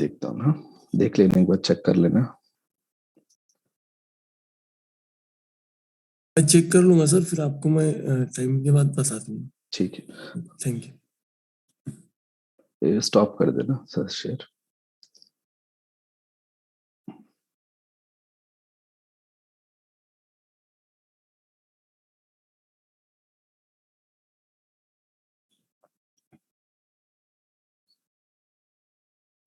देखता हूँ ना, देख लेने के बाद चेक कर लेना। मैं चेक कर लूंगा सर, फिर आपको मैं टाइम के बाद बता दूंगा। ठीक है, थैंक यू। स्टॉप कर देना sir share.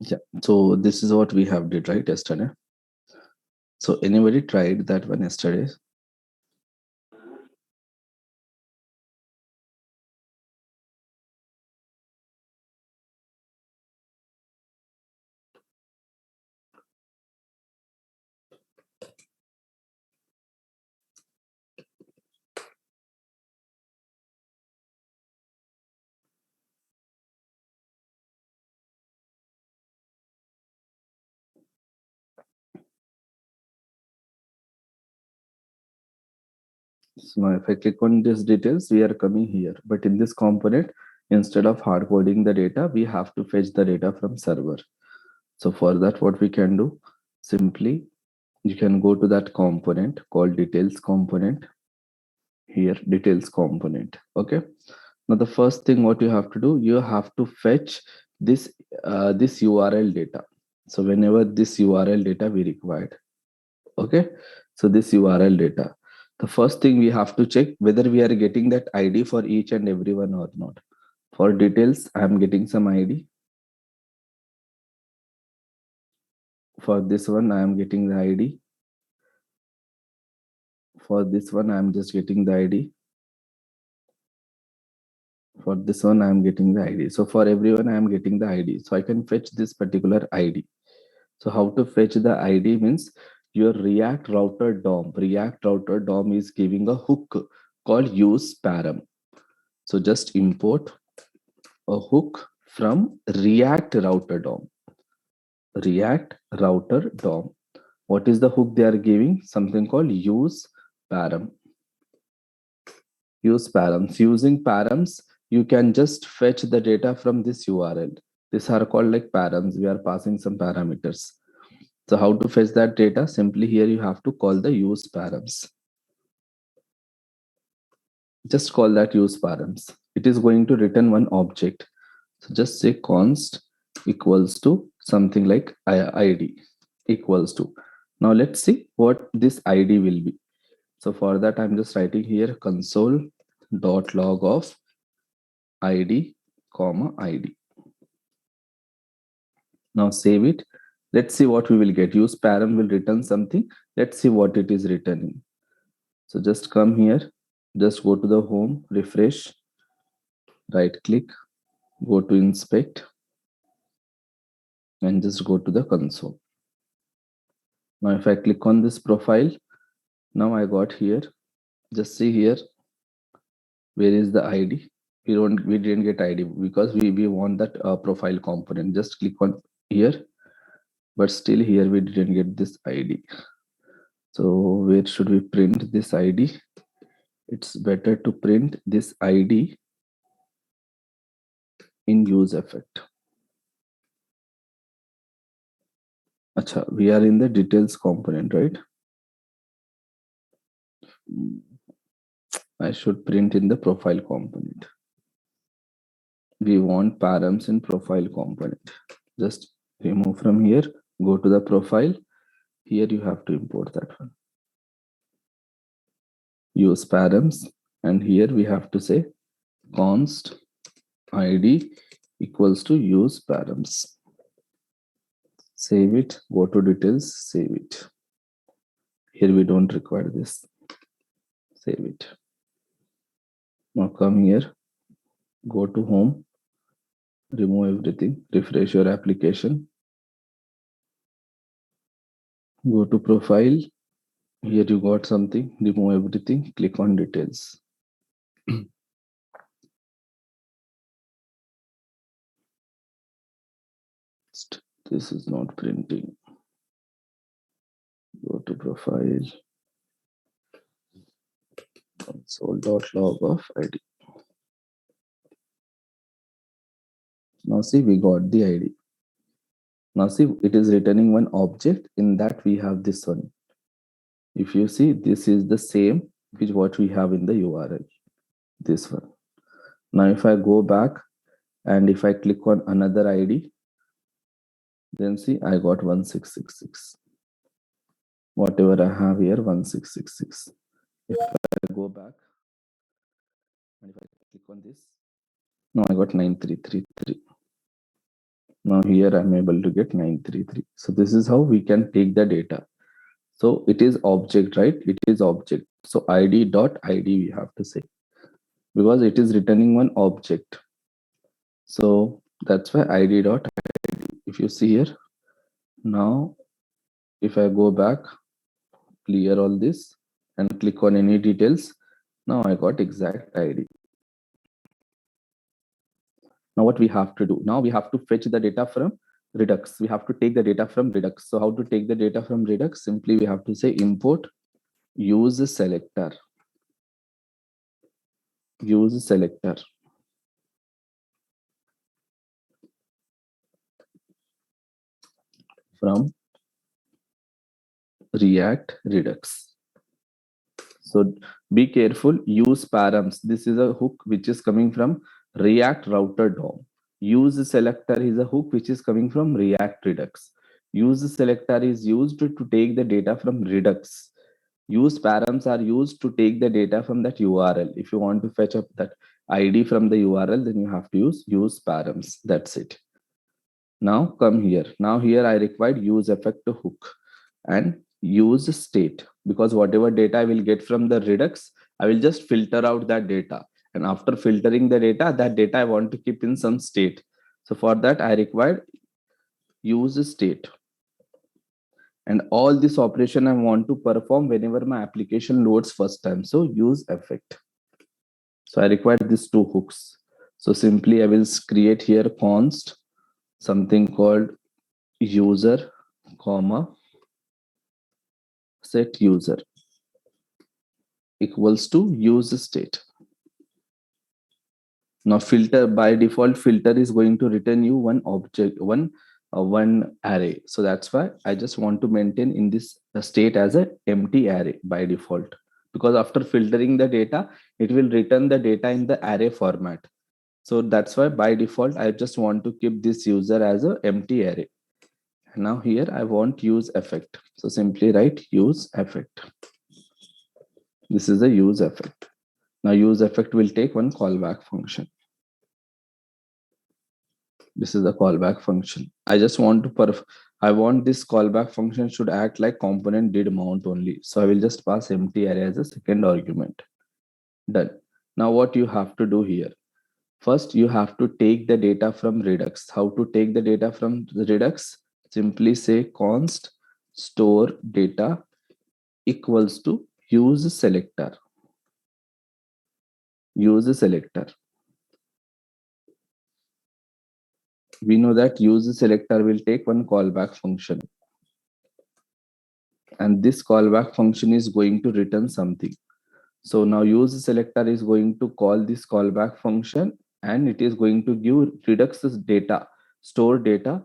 Yeah, so this is what we have did right yesterday. So anybody tried that one yesterday? So now if I click on this details, we are coming here, but in this component, instead of hard coding the data, we have to fetch the data from server. So for that, what we can do, simply you can go to that component called details component. Here, details component. Okay. Now the first thing what you have to do, you have to fetch this this URL data. So whenever this URL data we required. Okay. So this URL data. The first thing we have to check whether we are getting that ID for each and every one or not. For details, I am getting some ID. For this one, I am getting the ID. For this one, I am just getting the ID. For this one, I am getting the ID. So for everyone, I am getting the ID. So I can fetch this particular ID. So how to fetch the ID means your React router DOM. React router DOM is giving a hook called use param. So just import a hook from React router DOM. React router DOM. What is the hook they are giving? Something called use param. Use params. Using params, you can just fetch the data from this URL. These are called like params. We are passing some parameters. So how to fetch that data? Simply here you have to call the use params. Just call that use params. It is going to return one object. So just say const equals to something like ID equals to. Now let's see what this ID will be. So for that, I'm just writing here console.log of ID, ID. Now save it. Let's see what we will get. Use param will return something. Let's see what it is returning. So just come here, just go to the home, refresh, right click, go to inspect, and just go to the console. Now if I click on this profile, now I got here, just see here, where is the ID? We didn't get ID because we want that profile component. Just click on here, but still here we didn't get this ID. So where should we print this ID? It's better to print this ID in use effect. Acha, we are in the details component, right? I should print in the profile component. We want params in profile component. Just remove from here, go to the profile. Here you have to import that one. Use params, and here we have to say const ID equals to use params. Save it, go to details, save it. Here we don't require this. Save it. Now come here, go to home, remove everything, refresh your application, go to profile. Here you got something, remove everything, click on details. This is not printing. Go to profile, console.log of ID. Now see, we got the ID. Now see, it is returning one object. In that we have this one. If you see, this is the same which what we have in the URL, this one. Now if I go back and if I click on another ID, then see, I got 1666. Whatever I have here, 1666. If I go back and if I click on this, now I got 9333. Now here I'm able to get 933. So this is how we can take the data. So it is object, right? It is object. So id.id we have to say, because it is returning one object. So that's why id.id. If you see here, now if I go back, clear all this and click on any details, now I got exact ID. Now what we have to do? Now we have to fetch the data from Redux. We have to take the data from Redux. So how to take the data from Redux? Simply we have to say import use selector. Use selector. From React Redux. So be careful, use params. This is a hook which is coming from React Router DOM. Use selector is a hook which is coming from React Redux. Use selector is used to take the data from Redux. Use params are used to take the data from that URL. If you want to fetch up that ID from the URL, then you have to use params. That's it. Now come here. Now here I required use effect to hook and use state, because whatever data I will get from the Redux, I will just filter out that data. And after filtering the data, that data I want to keep in some state. So for that I required use state. And all this operation I want to perform whenever my application loads first time. So use effect. So I require these two hooks. So simply I will create here const something called user, comma, set user equals to use state. Now filter, by default filter is going to return you one object, one array. So that's why I just want to maintain in this state as a empty array by default, because after filtering the data, it will return the data in the array format. So that's why by default, I just want to keep this user as a empty array. Now here I want use effect. So simply write use effect. This is a use effect. Now use effect will take one callback function. This is the callback function. I just want to I want this callback function should act like component did mount only. So I will just pass empty array as a second argument. Done. Now what you have to do here? First, you have to take the data from Redux. How to take the data from the Redux? Simply say const store data equals to use selector. Use selector. We know that use selector will take one callback function. And this callback function is going to return something. So now use selector is going to call this callback function, and it is going to give Redux's data, store data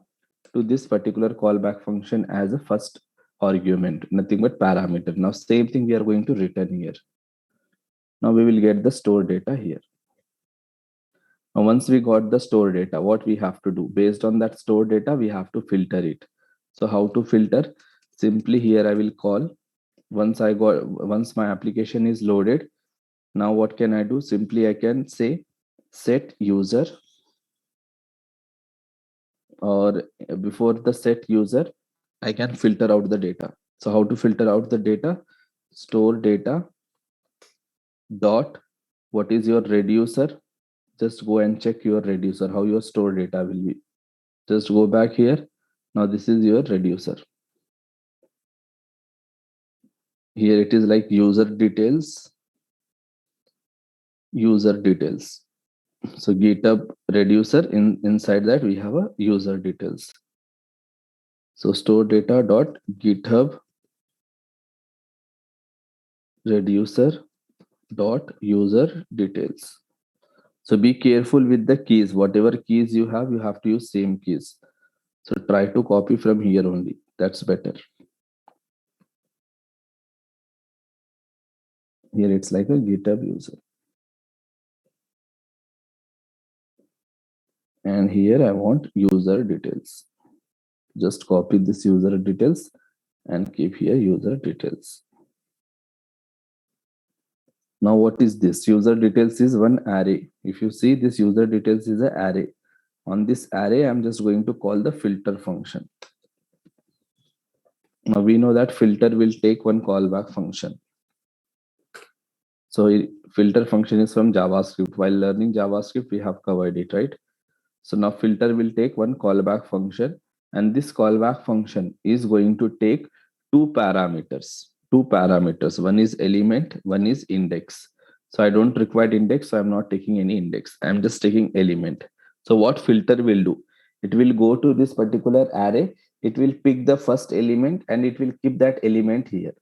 to this particular callback function as a first argument, nothing but parameter. Now same thing we are going to return here. Now we will get the store data here. Now once we got the store data, what we have to do? Based on that store data, we have to filter it. So how to filter? Simply here I will call, once my application is loaded, now what can I do? Simply I can say set user, or before the set user, I can filter out the data. So how to filter out the data? Store data dot, what is your reducer? Just go and check your reducer, how your store data will be. Just go back here. Now this is your reducer. Here it is like user details. So GitHub reducer, inside that we have a user details. So store data dot GitHub reducer dot user details. So be careful with the keys. Whatever keys you have to use same keys. So try to copy from here only. That's better. Here it's like a GitHub user. And here I want user details. Just copy this user details and keep here user details. Now what is this? User details is one array. If you see, this user details is an array. On this array, I'm just going to call the filter function. Now we know that filter will take one callback function. So filter function is from JavaScript. While learning JavaScript, we have covered it, right? So now filter will take one callback function, and this callback function is going to take two parameters. One is element, one is index. So I don't require index, so I'm not taking any index. I'm just taking element. So what filter will do? It will go to this particular array. It will pick the first element and it will keep that element here.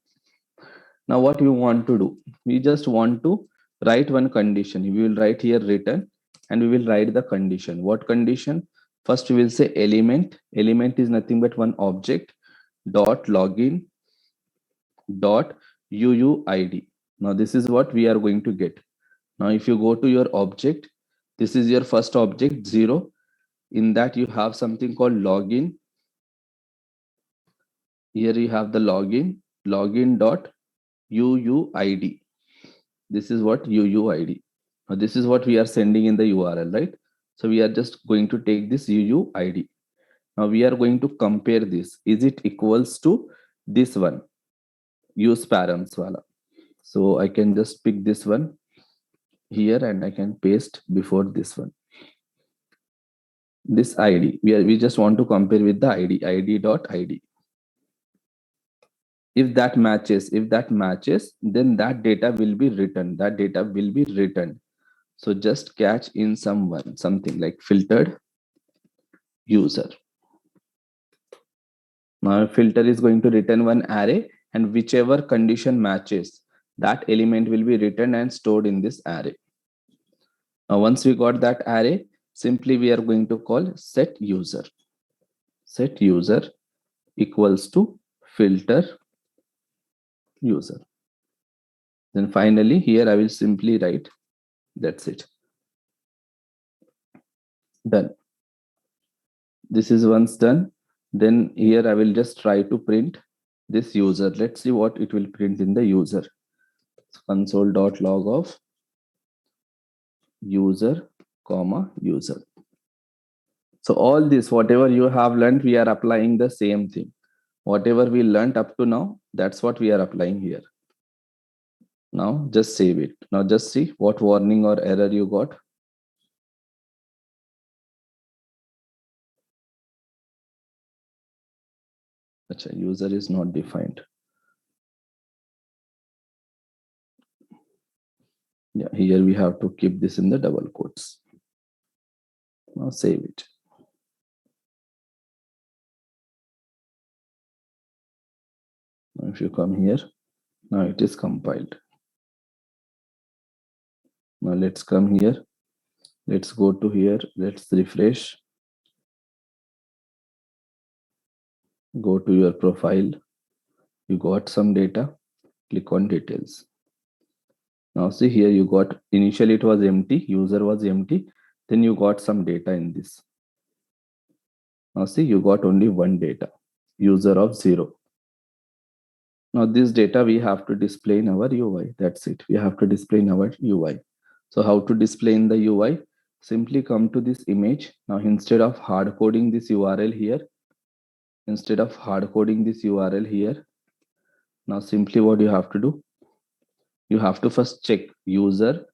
Now what we want to do? We just want to write one condition. We will write here return and we will write the condition. What condition? First we will say element. Element is nothing but one object dot login dot uuid. Now this is what we are going to get. Now if you go to your object, this is your first object 0. In that you have something called login. Here you have the login dot uuid. This is what uuid. Now this is what we are sending in the URL, right? So we are just going to take this uuid. Now we are going to compare this. Is it equals to this one? Use params wala. So I can just pick this one here and I can paste before this one. This ID, we just want to compare with the id dot id. If that matches, then that data will be written. So just catch in something like filtered user. Now filter is going to return one array, and whichever condition matches, that element will be written and stored in this array. Now once we got that array, simply we are going to call set user. Set user equals to filter user. Then finally here I will simply write, that's it. Done. This is once done. Then here I will just try to print this user. Let's see what it will print in the user. Console.log of user, user. So all this, whatever you have learned, we are applying the same thing. Whatever we learned up to now, that's what we are applying here. Now just save it. Now just see what warning or error you got. Achha, user is not defined. Yeah, here we have to keep this in the double quotes. Now save it. Now if you come here, now it is compiled. Now let's come here. Let's go to here. Let's refresh. Go to your profile. You got some data. Click on details. Now see here, you got initially it was empty. User was empty. Then you got some data in this. Now see, you got only one data. User of 0. Now this data we have to display in our UI. That's it. We have to display in our UI. So how to display in the UI? Simply come to this image. Now instead of hard coding this URL here, now simply what you have to do? You have to first check user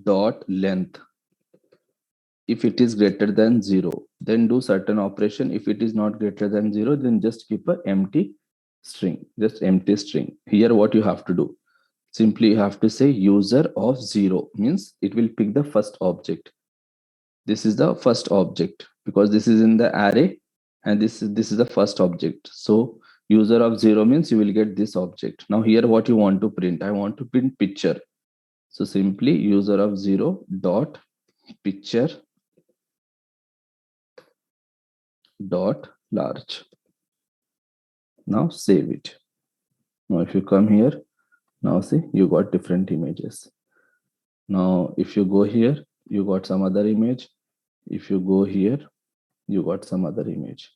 dot length. If it is greater than 0, then do certain operation. If it is not greater than 0, then just keep an empty string, Here what you have to do? Simply you have to say user of 0, means it will pick the first object. This is the first object because this is in the array and this is the first object. So user of 0 means you will get this object. Now here what you want to print? I want to print picture. So simply user of 0 dot picture dot large. Now save it. Now if you come here, now see you got different images. Now if you go here, you got some other image. If you go here, you got some other image.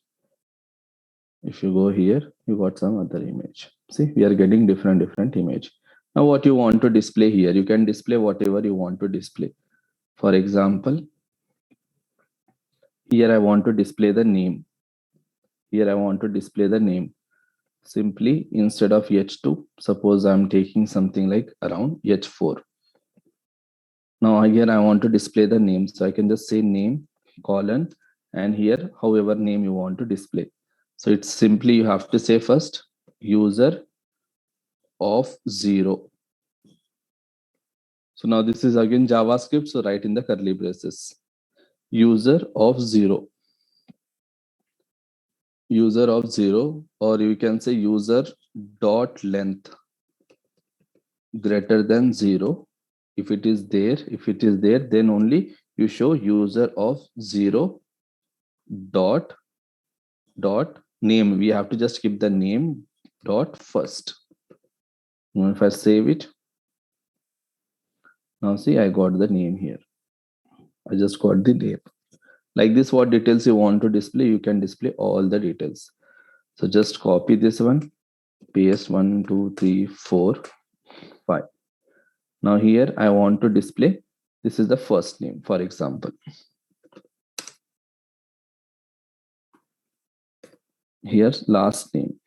If you go here, you got some other image. See, we are getting different image. Now what you want to display here, you can display whatever you want to display. For example, here I want to display the name. Here I want to display the name. Simply instead of H2, suppose I'm taking something like around H4. Now here I want to display the name. So I can just say name colon and here however name you want to display. So it's simply you have to say first user of 0. So now this is again JavaScript. So write in the curly braces. User of 0. User of 0, or you can say user dot length greater than 0. If it is there, then only you show user of 0 dot name. We have to just keep the name dot first. Now if I save it, now see I got the name here. I just got the name. Like this, what details you want to display, you can display all the details. So just copy this one, paste 1, 2, 3, 4, 5. Now here I want to display, this is the first name, for example. Here's last name.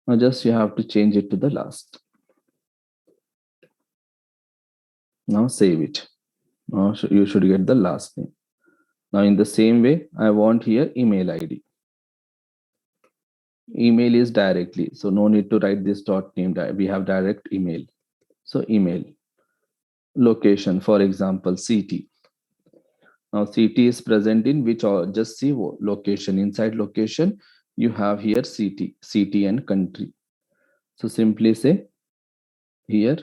Now just you have to change it to the last. Now save it. Now you should get the last name. Now in the same way, I want here email ID. Email is directly, so no need to write this dot name. We have direct email. So email. Location, for example, city. Now city is present in which, or just see location. Inside location, you have here city and country. So simply say here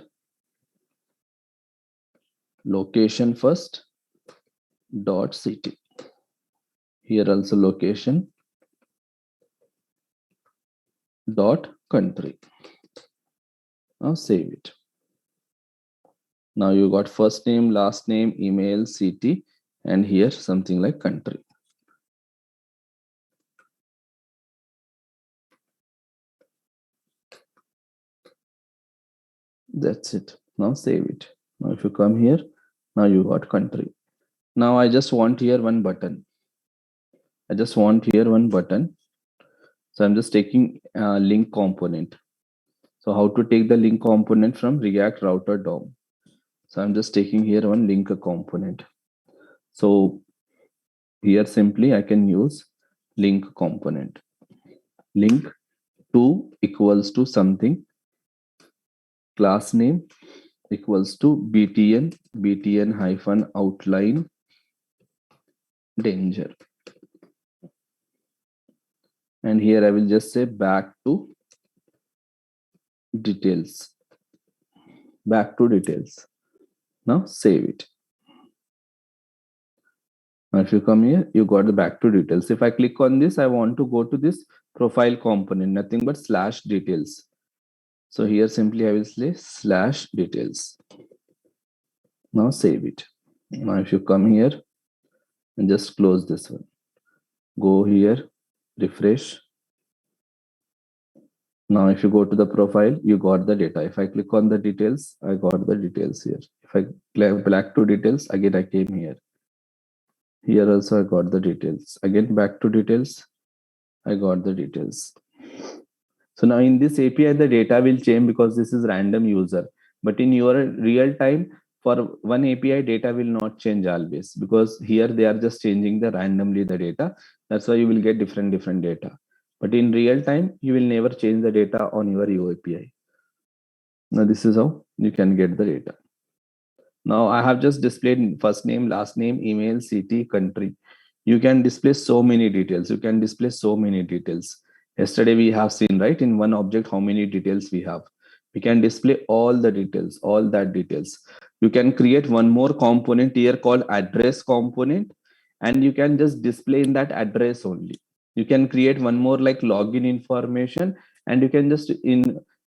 location first dot city. Here also location dot country. Now save it. Now you got first name, last name, email, city, and here something like country. That's it. Now save it. Now if you come here, now you got country. Now I just want here one button. I just want here one button. So I'm just taking a link component. So how to take the link component from React Router DOM? So I'm just taking here one link component. So here simply I can use link component. Link to equals to something. Class name equals to btn hyphen outline danger. And here I will just say back to details. Back to details. Now save it. Now if you come here, you got the back to details. If I click on this, I want to go to this profile component, nothing but slash details. So here simply I will say slash details. Now save it. Now if you come here and just close this one, go here, refresh. Now if you go to the profile, you got the data. If I click on the details, I got the details here. If I click back to details, again I came here. Here also I got the details. Again back to details, I got the details. So now in this API, the data will change because this is random user. But in your real time, for one API, data will not change always, because here they are just changing the randomly the data. That's why you will get different data. But in real time, you will never change the data on your UAPI. Now this is how you can get the data. Now I have just displayed first name, last name, email, city, country. You can display so many details. You can display so many details. Yesterday we have seen, right, in one object how many details we have. We can display all the details, all that details. You can create one more component here called address component, and you can just display in that address only. You can create one more like login information, and you can just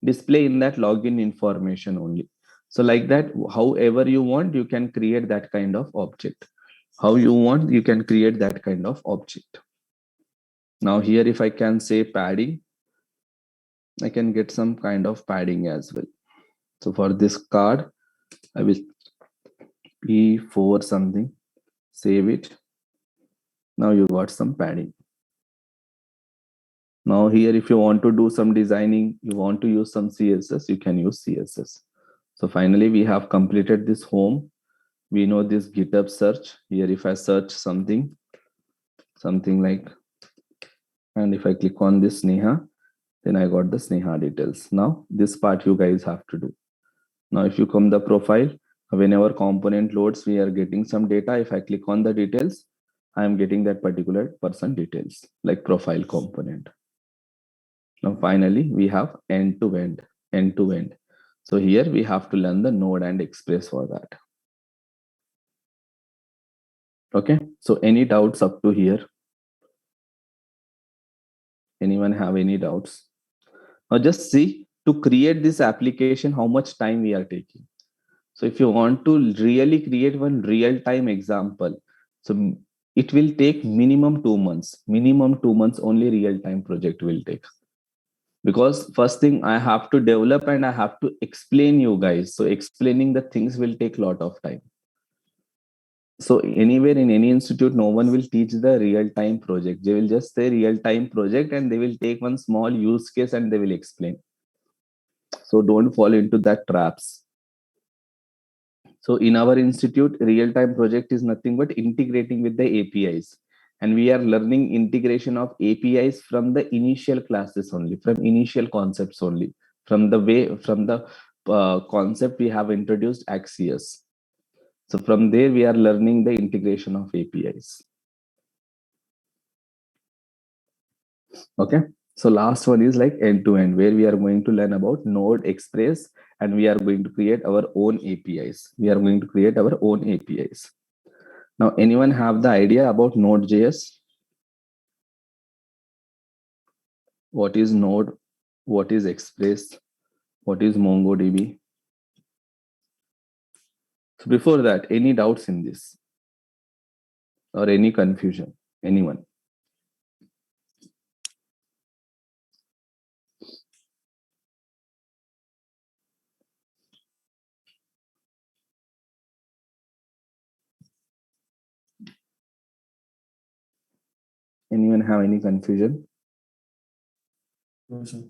display in that login information only. So like that, however you want, you can create that kind of object. How you want, you can create that kind of object. Now here, if I can say padding, I can get some kind of padding as well. So for this card, I will P4 something, save it. Now you got some padding. Now here, if you want to do some designing, you want to use some CSS, you can use CSS. So finally, we have completed this home. We know this GitHub search. Here, if I search something like, and if I click on this Sneha, then I got the Sneha details. Now this part you guys have to do. Now if you come the profile, whenever component loads, we are getting some data. If I click on the details, I am getting that particular person details, like profile component. Now finally, we have end-to-end. So here we have to learn the Node and Express for that. Okay, so any doubts up to here? Anyone have any doubts? Now just see, to create this application, how much time we are taking. So if you want to really create one real-time example, so it will take minimum 2 months. Minimum 2 months only real-time project will take. Because first thing I have to develop and I have to explain you guys. So explaining the things will take a lot of time. So anywhere in any institute, no one will teach the real-time project. They will just say real-time project and they will take one small use case and they will explain. So don't fall into that traps. So in our institute, real-time project is nothing but integrating with the APIs. And we are learning integration of APIs from the initial classes only, from initial concepts only, from the concept we have introduced Axios. So from there, we are learning the integration of APIs. Okay. So last one is like end-to-end, where we are going to learn about Node Express, and we are going to create our own APIs. Now, anyone have the idea about Node.js? What is Node? What is Express? What is MongoDB? So before that, any doubts in this or any confusion? Anyone? Anyone have any confusion? No, sir.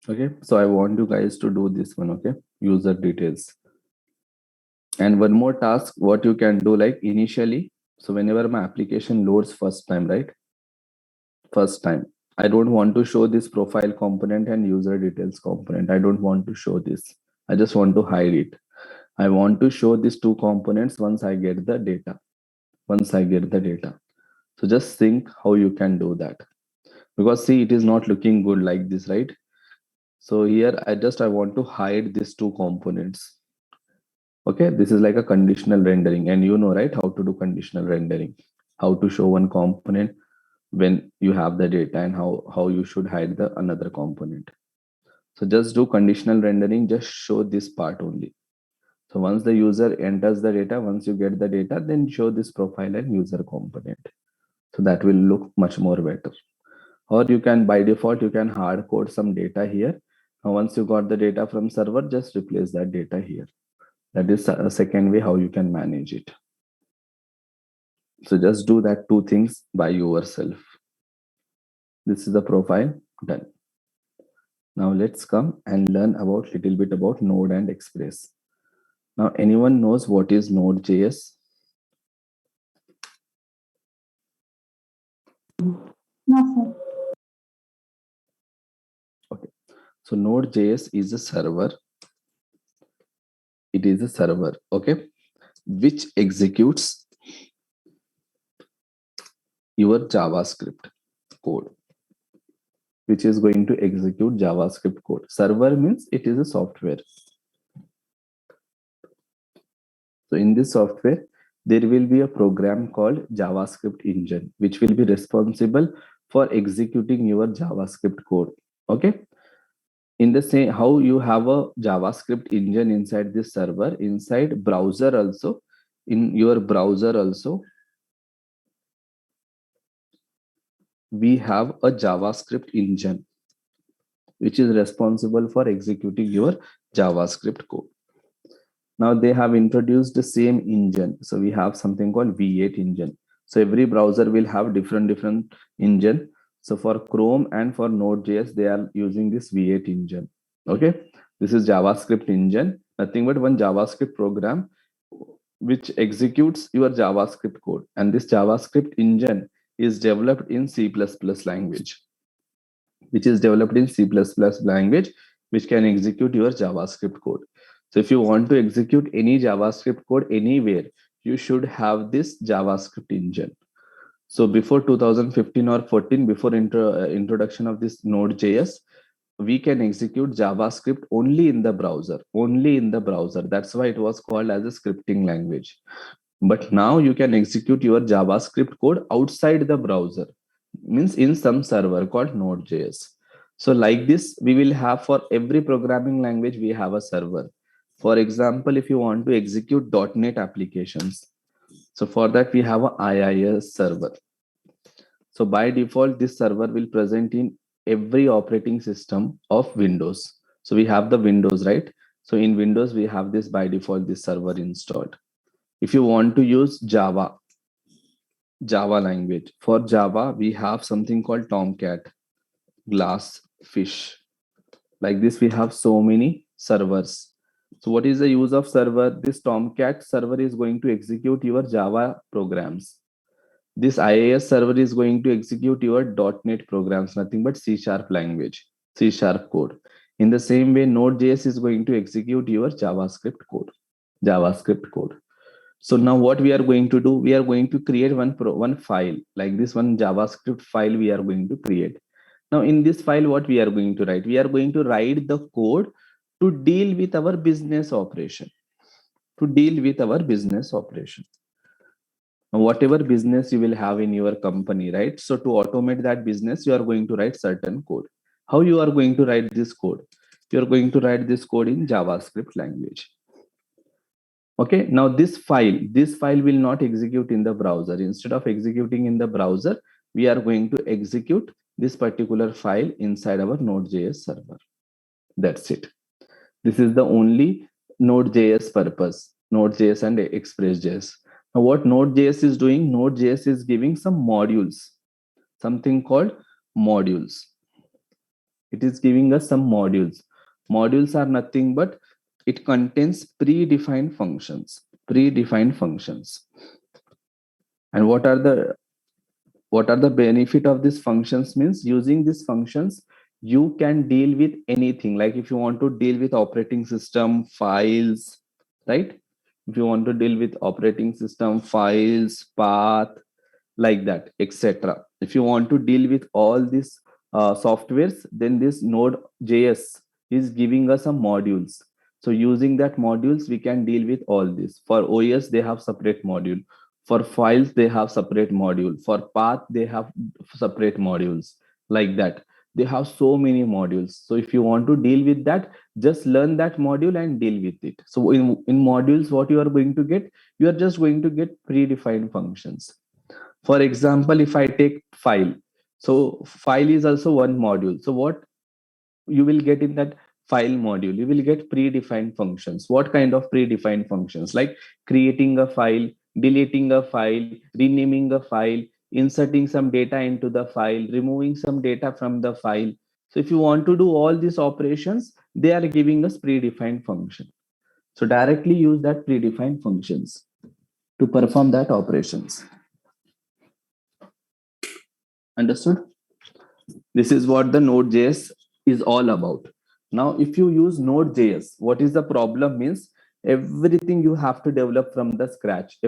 Okay, so I want you guys to do this one. Okay, user details. And one more task, what you can do, like initially, so whenever my application loads first time, right? First time, I don't want to show this profile component and user details component. I don't want to show this. I just want to hide it. I want to show these two components once I get the data. So just think how you can do that. Because see, it is not looking good like this, right? So here I want to hide these two components. Okay, this is like a conditional rendering, and you know, right, how to do conditional rendering, how to show one component when you have the data, and how you should hide the another component. So just do conditional rendering, just show this part only. So once the user enters the data, once you get the data, then show this profile and user component. So that will look much more better. Or you can, by default, you can hard code some data here. Now, once you got the data from server, just replace that data here. That is a second way how you can manage it. So just do that two things by yourself. This is the profile done. Now let's come and learn about little bit about Node and Express. Now anyone knows what is Node.js? No, sir. Okay. So Node.js is a server. It is a server, okay, which executes your JavaScript code. which is going to execute JavaScript code. Server means it is a software. So in this software, there will be a program called JavaScript engine, which will be responsible for executing your JavaScript code. Okay. In the same, how you have a JavaScript engine inside this server, inside browser also, in your browser also, we have a JavaScript engine, which is responsible for executing your JavaScript code. Now they have introduced the same engine. So we have something called V8 engine. So every browser will have different engine. So for Chrome and for Node.js, they are using this V8 engine. Okay. This is JavaScript engine, nothing but one JavaScript program which executes your JavaScript code. And this JavaScript engine is developed in C++ language, which is developed in C++ language, which can execute your JavaScript code. So if you want to execute any JavaScript code anywhere, you should have this JavaScript engine. So before 2015 or 14, before introduction of this Node.js, we can execute JavaScript only in the browser, only in the browser. That's why it was called as a scripting language. But now you can execute your JavaScript code outside the browser, means in some server called Node.js. So like this, we will have for every programming language, we have a server. For example, if you want to execute .NET applications, so for that we have a IIS server. So by default, this server will present in every operating system of Windows. So we have the Windows, right? So in Windows, we have this by default, this server installed. If you want to use Java language, for Java, we have something called Tomcat, Glassfish. Like this, we have so many servers. So what is the use of server? This Tomcat server is going to execute your Java programs. This IIS server is going to execute your .NET programs, nothing but C# language, C# code. In the same way, Node.js is going to execute your JavaScript code. So now what we are going to do, we are going to create one file, like this one JavaScript file we are going to create. Now in this file, what we are going to write? We are going to write the code to deal with our business operation, whatever business you will have in your company, right? So to automate that business, you are going to write certain code. How you are going to write this code? You are going to write this code in JavaScript language. Okay, now this file will not execute in the browser. Instead of executing in the browser, we are going to execute this particular file inside our Node.js server. That's it. This is the only Node.js purpose, Node.js and Express.js. Now what Node.js is doing, Node.js is giving some modules, something called modules. It is giving us some modules. Modules are nothing but it contains predefined functions. And what are the benefit of these functions? Means using these functions, you can deal with anything. Like if you want to deal with operating system files, right? If you want to deal with operating system files, path, like that, etc. If you want to deal with all these softwares, then this Node.js is giving us some modules. So using that modules, we can deal with all this. For OS, they have separate module. For files, they have separate module. For path, they have separate modules. Like that. They have so many modules. So if you want to deal with that, just learn that module and deal with it. So in modules, what you are going to get? You are just going to get predefined functions. For example, if I take file, so file is also one module. So what you will get in that file module? You will get predefined functions. What kind of predefined functions? Like creating a file, deleting a file, renaming a file, inserting some data into the file, removing some data from the file. So if you want to do all these operations, they are giving us predefined function. So directly use that predefined functions to perform that operations. Understood? This is what the Node.js is all about. Now, if you use Node.js, what is the problem? Means everything you have to develop from the scratch.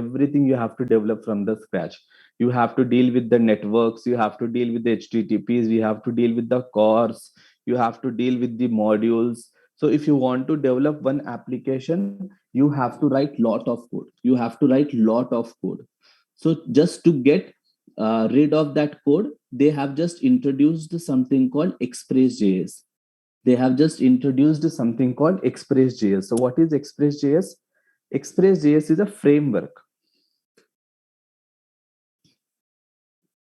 You have to deal with the networks, you have to deal with the HTTPs, you have to deal with the cores, you have to deal with the modules. So if you want to develop one application, you have to write lot of code. You have to write lot of code. So just to get rid of that code, they have just introduced something called Express.js. They have just introduced something called Express.js. So what is Express.js? Express.js is a framework.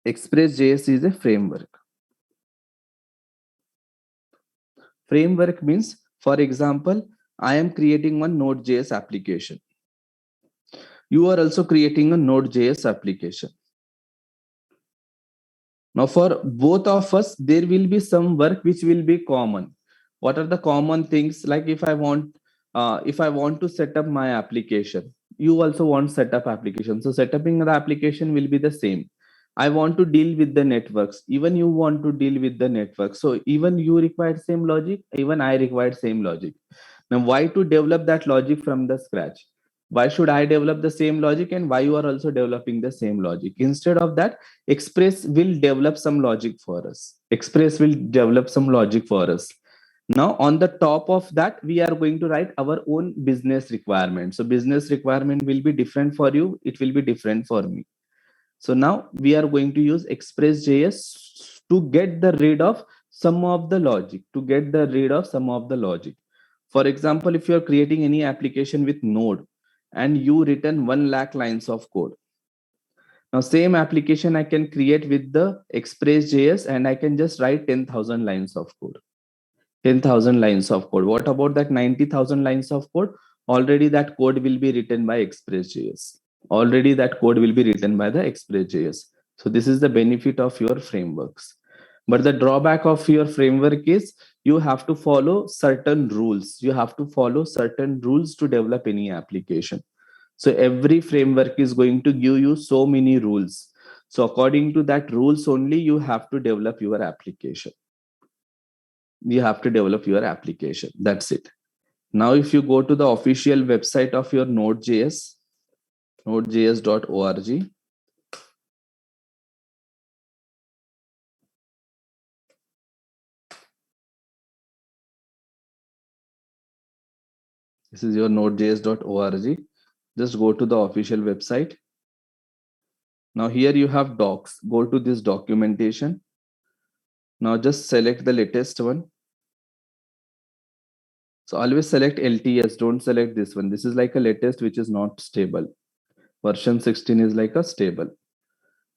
Express.js is a framework. Framework means, for example, I am creating one Node.js application. You are also creating a Node.js application. Now, for both of us, there will be some work which will be common. What are the common things? Like if I want to set up my application, you also want set up application. So setting the application will be the same. I want to deal with the networks. Even you want to deal with the network. So even you require same logic. Even I require same logic. Now, why to develop that logic from the scratch? Why should I develop the same logic, and why you are also developing the same logic? Instead of that, Express will develop some logic for us. Express will develop some logic for us. Now, on the top of that, we are going to write our own business requirement. So business requirement will be different for you. It will be different for me. So now we are going to use Express.js to get the rid of some of the logic, For example, if you're creating any application with Node and you written 1 lakh lines of code, now same application I can create with the Express.js and I can just write 10,000 lines of code. 10,000 lines of code. What about that 90,000 lines of code? Already that code will be written by Express.js. Already that code will be written by the Express.js. So this is the benefit of your frameworks. But the drawback of your framework is you have to follow certain rules. You have to follow certain rules to develop any application. So every framework is going to give you so many rules. So according to that rules only, you have to develop your application. You have to develop your application. That's it. Now, if you go to the official website of your Node.js, nodejs.org, this is your nodejs.org. Just go to the official website. Now here you have docs. Go to this documentation. Now just select the latest one. So always select LTS. Don't select this one. This is like a latest, which is not stable. Version 16 is like a stable.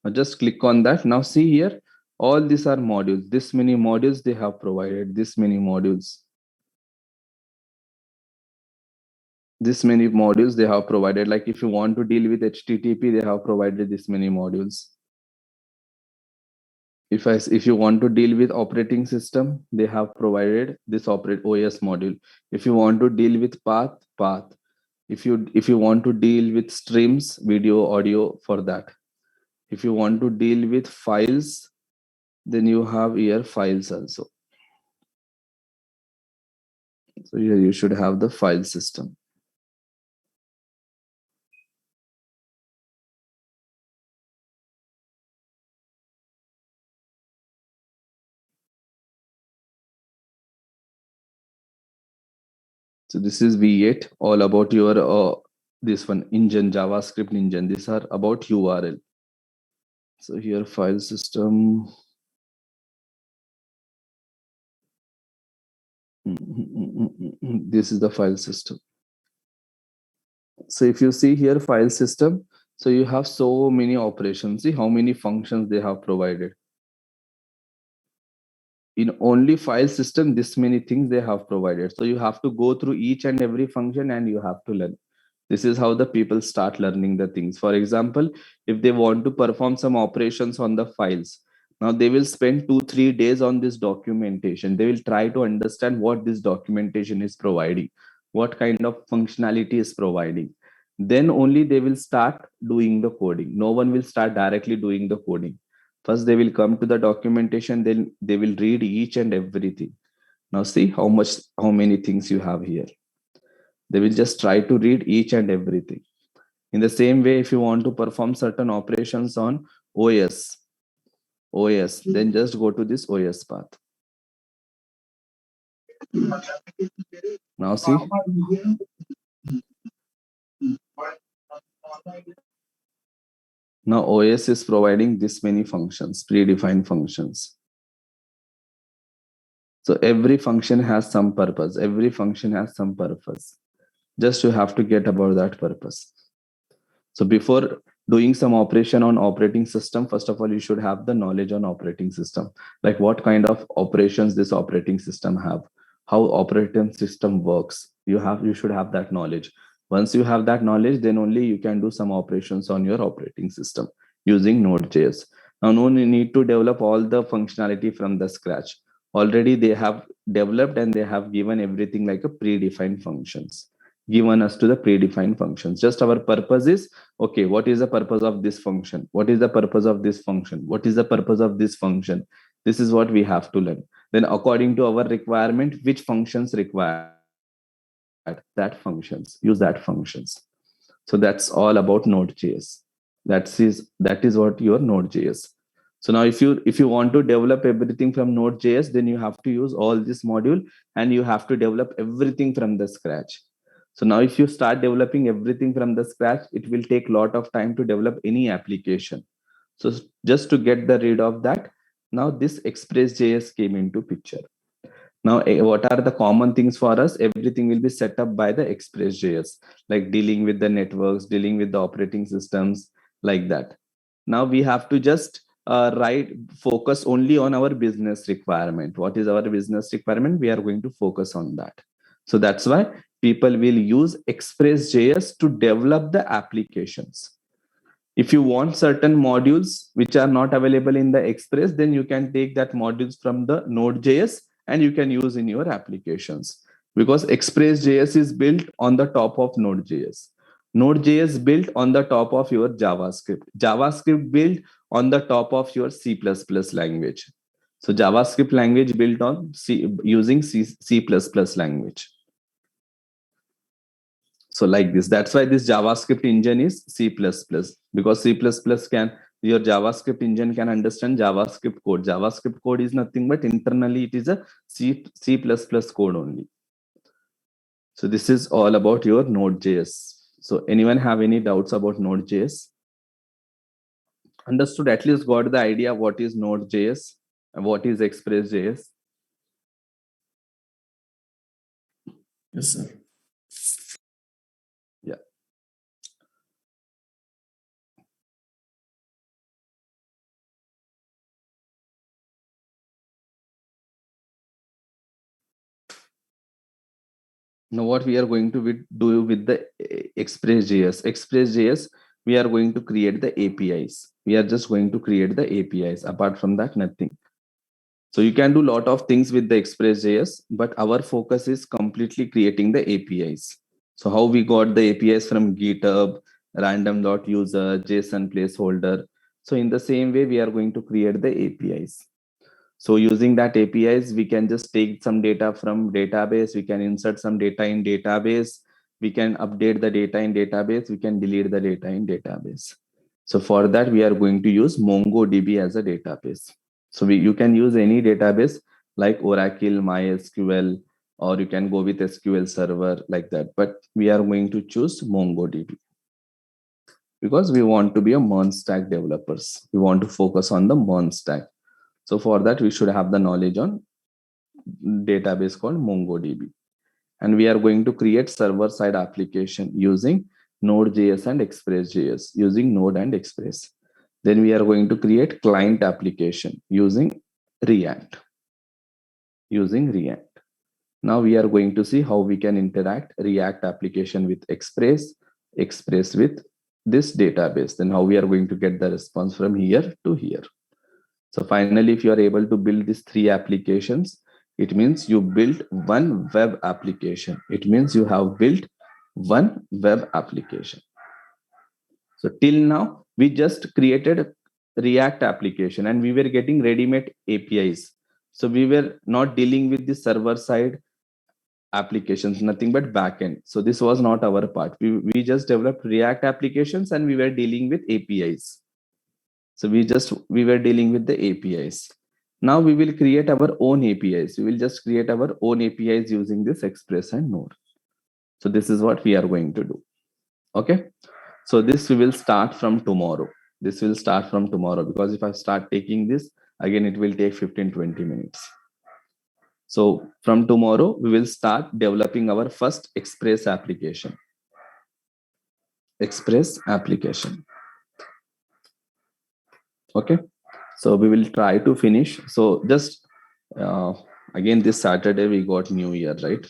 Now just click on that. Now see here, all these are modules. This many modules they have provided. This many modules. This many modules they have provided. Like if you want to deal with HTTP, they have provided this many modules. If you want to deal with operating system, they have provided this OS module. If you want to deal with path. If you want to deal with streams, video, audio, for that. If you want to deal with files, then you have here files also. So here you should have the file system. So this is V8, all about your this one engine, JavaScript engine. These are about URL. So here file system. This is the file system. So if you see here file system, so you have so many operations. See how many functions they have provided. In only file system, this many things they have provided. So you have to go through each and every function and you have to learn. This is how the people start learning the things. For example, if they want to perform some operations on the files, now they will spend 2-3 days on this documentation. They will try to understand what this documentation is providing, what kind of functionality is providing. Then only they will start doing the coding. No one will start directly doing the coding. First, they will come to the documentation, then they will read each and everything. Now see how many things you have here. They will just try to read each and everything. In the same way, if you want to perform certain operations on OS, then just go to this OS path. Now see, now OS is providing this many functions, predefined functions. So every function has some purpose. Every function has some purpose. Just you have to get about that purpose. So before doing some operation on operating system, first of all, you should have the knowledge on operating system, like what kind of operations this operating system have, how operating system works. You should have that knowledge. Once you have that knowledge, then only you can do some operations on your operating system using Node.js. Now, no need to develop all the functionality from the scratch. Already they have developed and they have given everything like a predefined functions, given us to the predefined functions. Just our purpose is, okay, what is the purpose of this function? What is the purpose of this function? What is the purpose of this function? This is what we have to learn. Then according to our requirement, which functions require that functions, use that functions. So that's all about Node.js. That is what your Node.js. So now if you want to develop everything from Node.js, then you have to use all this module and you have to develop everything from the scratch. So now if you start developing everything from the scratch, it will take a lot of time to develop any application. So just to get the rid of that, now this Express.js came into picture. Now, what are the common things for us? Everything will be set up by the Express.js, like dealing with the networks, dealing with the operating systems, like that. Now we have to just focus only on our business requirement. What is our business requirement? We are going to focus on that. So that's why people will use Express.js to develop the applications. If you want certain modules which are not available in the Express, then you can take that modules from the Node.js and you can use in your applications, because Express.js is built on the top of Node.js. Node.js built on the top of your JavaScript. JavaScript built on the top of your C++ language. So JavaScript language built on using C++ language. So like this, that's why this JavaScript engine is C++, because C++ your JavaScript engine can understand JavaScript code. JavaScript code is nothing but internally it is a C++ code only. So this is all about your Node.js. So anyone have any doubts about Node.js? Understood, at least got the idea what is Node.js and what is Express.js? Yes, sir. Yeah. Now what we are going to do with the Express.js? Express.js, we are going to create the APIs. We are just going to create the APIs. Apart from that, nothing. So you can do a lot of things with the Express.js, but our focus is completely creating the APIs. So how we got the APIs from GitHub, random.user, JSON placeholder. So in the same way, we are going to create the APIs. So using that APIs, we can just take some data from database. We can insert some data in database. We can update the data in database. We can delete the data in database. So for that, we are going to use MongoDB as a database. So you can use any database like Oracle, MySQL, or you can go with SQL Server like that. But we are going to choose MongoDB because we want to be a MERN stack developers. We want to focus on the MERN stack. So for that, we should have the knowledge on database called MongoDB. And we are going to create server-side application using Node.js and Express.js, using Node and Express. Then we are going to create client application using React. Now we are going to see how we can interact React application with Express with this database. Then how we are going to get the response from here to here. So finally, if you are able to build these three applications, it means you built one web application. It means you have built one web application. So till now, we just created React application and we were getting ready-made APIs. So we were not dealing with the server side applications, nothing but backend. So this was not our part. We just developed React applications and we were dealing with APIs. So we were dealing with the APIs. Now we will create our own APIs. We will just create our own APIs using this Express and Node. So this is what we are going to do. Okay. So this we will start from tomorrow. This will start from tomorrow, because if I start taking this, again, it will take 15-20 minutes. So from tomorrow, we will start developing our first Express application. Express application. Okay. So we will try to finish. So just again, this Saturday we got New Year, right?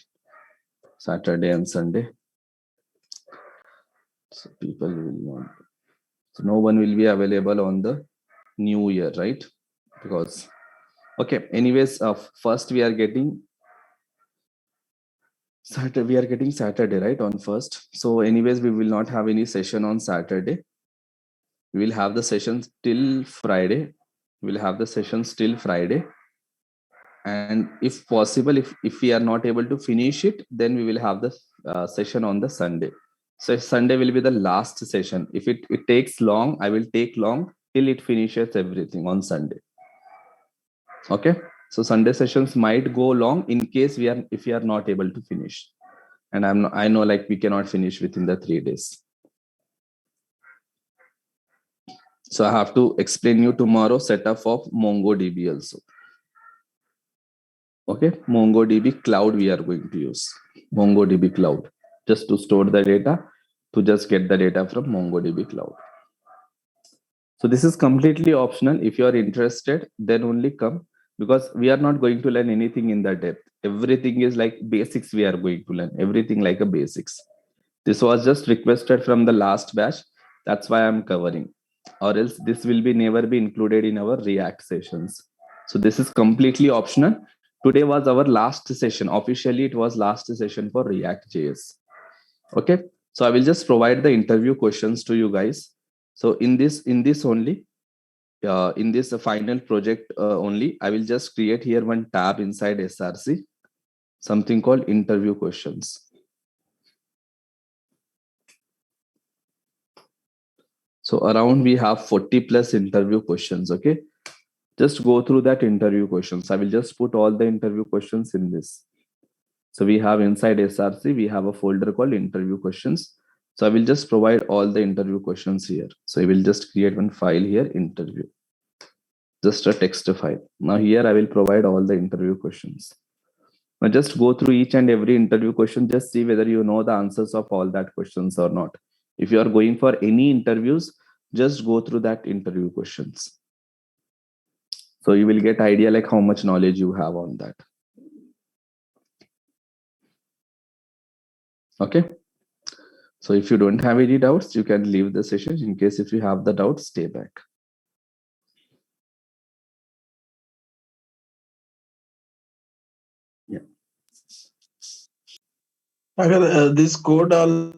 Saturday and Sunday. So people will not. So no one will be available on the New Year, right? Because okay. Anyways, first we are getting Saturday. We are getting Saturday, right? On first. So anyways, we will not have any session on Saturday. We will have the sessions till Friday. We will have the sessions till Friday. And if possible, if we are not able to finish it, then we will have the session on the Sunday. So Sunday will be the last session. If it takes long, I will take long till it finishes everything on Sunday. Okay. So Sunday sessions might go long in case if we are not able to finish. And I know like we cannot finish within the 3 days. So I have to explain you tomorrow setup of MongoDB also. Okay, MongoDB cloud we are going to use. MongoDB cloud, just to store the data, to just get the data from MongoDB cloud. So this is completely optional. If you are interested, then only come, because we are not going to learn anything in the depth. Everything is like basics we are going to learn, everything like a basics. This was just requested from the last batch. That's why I'm covering, or else this will be never be included in our React sessions. So this is completely optional. Today was our last session. Officially, it was last session for React.js. Okay. So I will just provide the interview questions to you guys. So in this only, in this final project only, I will just create here one tab inside SRC, something called interview questions. So around we have 40 plus interview questions. Okay. Just go through that interview questions. I will just put all the interview questions in this. So we have inside SRC, we have a folder called interview questions. So I will just provide all the interview questions here. So I will just create one file here, interview, just a text file. Now here I will provide all the interview questions. Now just go through each and every interview question. Just see whether you know the answers of all that questions or not. If you are going for any interviews, just go through that interview questions. So you will get idea like how much knowledge you have on that. Okay. So if you don't have any doubts, you can leave the session. In case if you have the doubts, stay back. Yeah. अगर this code all